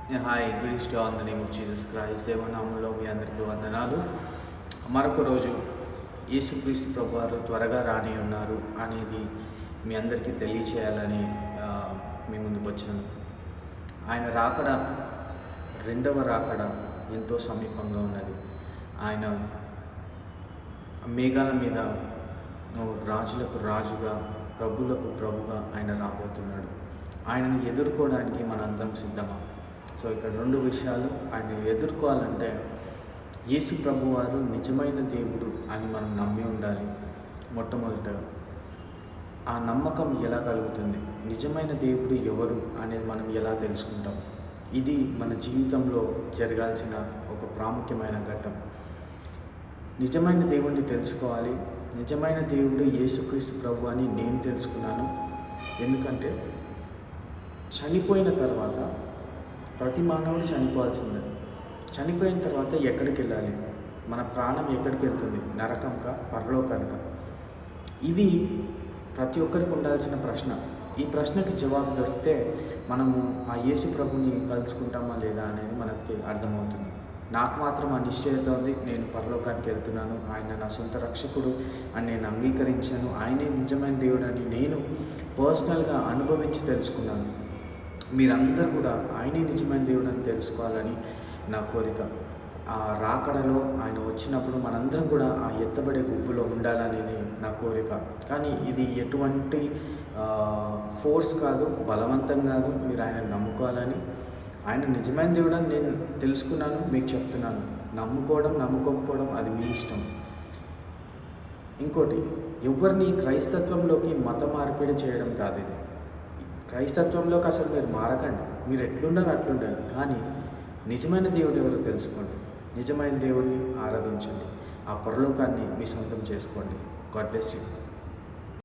Hi greets to all the name of Jesus Christ. దేవనామంలో మీ అందరికీ వందనాలు. మరొక రోజు యేసుక్రీస్తు ప్రభువారు త్వరగా రాని ఉన్నారు అనేది మీ అందరికీ తెలియచేయాలని మీ ముందుకు వచ్చాను. ఆయన రాకడ, రెండవ రాకడ ఎంతో సమీపంగా ఉన్నది. ఆయన మేఘాల మీద రాజులకు రాజుగా, ప్రభులకు ప్రభుగా ఆయన రాబోతున్నాడు. ఆయనను ఎదుర్కోవడానికి మనందరం సిద్ధమా? సో ఇక్కడ రెండు విషయాలు. ఆయన ఎదుర్కోవాలంటే యేసు ప్రభువారు నిజమైన దేవుడు అని మనం నమ్మి ఉండాలి. మొట్టమొదట ఆ నమ్మకం ఎలా కలుగుతుంది? నిజమైన దేవుడు ఎవరు అనేది మనం ఎలా తెలుసుకుంటాం? ఇది మన జీవితంలో జరగాల్సిన ఒక ప్రాముఖ్యమైన ఘట్టం. నిజమైన దేవుడిని తెలుసుకోవాలి. నిజమైన దేవుడు యేసుక్రీస్తు ప్రభు అని నేను తెలుసుకున్నాను. ఎందుకంటే చనిపోయిన తర్వాత ప్రతి మానవుడు చనిపోవాల్సిందే. చనిపోయిన తర్వాత ఎక్కడికి వెళ్ళాలి? మన ప్రాణం ఎక్కడికి వెళ్తుంది? నరకంకా, పరలోకానికా? ఇది ప్రతి ఒక్కరికి ఉండాల్సిన ప్రశ్న. ఈ ప్రశ్నకి జవాబు దొరికితే మనము ఆ యేసు ప్రభుని కలుసుకుంటామా లేదా అనేది మనకి అర్థమవుతుంది. నాకు మాత్రం ఆ నిశ్చయత ఉంది. నేను పరలోకానికి వెళ్తున్నాను, ఆయన నా సొంత రక్షకుడు అని నేను అంగీకరించాను. ఆయనే నిజమైన దేవుడు అని నేను పర్సనల్గా అనుభవించి తెలుసుకున్నాను. మీరందరూ కూడా ఆయనే నిజమైన దేవుడు అని తెలుసుకోవాలని నా కోరిక. ఆ రాకడలో ఆయన వచ్చినప్పుడు మనందరం కూడా ఆ ఎత్తబడే గుంపులో ఉండాలనేది నా కోరిక. కానీ ఇది ఎటువంటి ఫోర్స్ కాదు, బలవంతం కాదు. మీరు ఆయన నమ్ముకోవాలని, ఆయన నిజమైన దేవుడు అని నేను తెలుసుకున్నాను, మీకు చెప్తున్నాను. నమ్ముకోవడం నమ్ముకోకపోవడం అది మీ ఇష్టం. ఇంకోటి, ఎవరిని క్రైస్తత్వంలోకి మత మార్పిడి చేయడం కాదు ఇది. క్రైస్తత్వంలోకి అసలు మీరు మారకండి. మీరు ఎట్లుండాలి అట్లుండండి. కానీ నిజమైన దేవుడు ఎవరో తెలుసుకోండి. నిజమైన దేవుడిని ఆరాధించండి. ఆ పరలోకాన్ని మీ సొంతం చేసుకోండి. God bless you.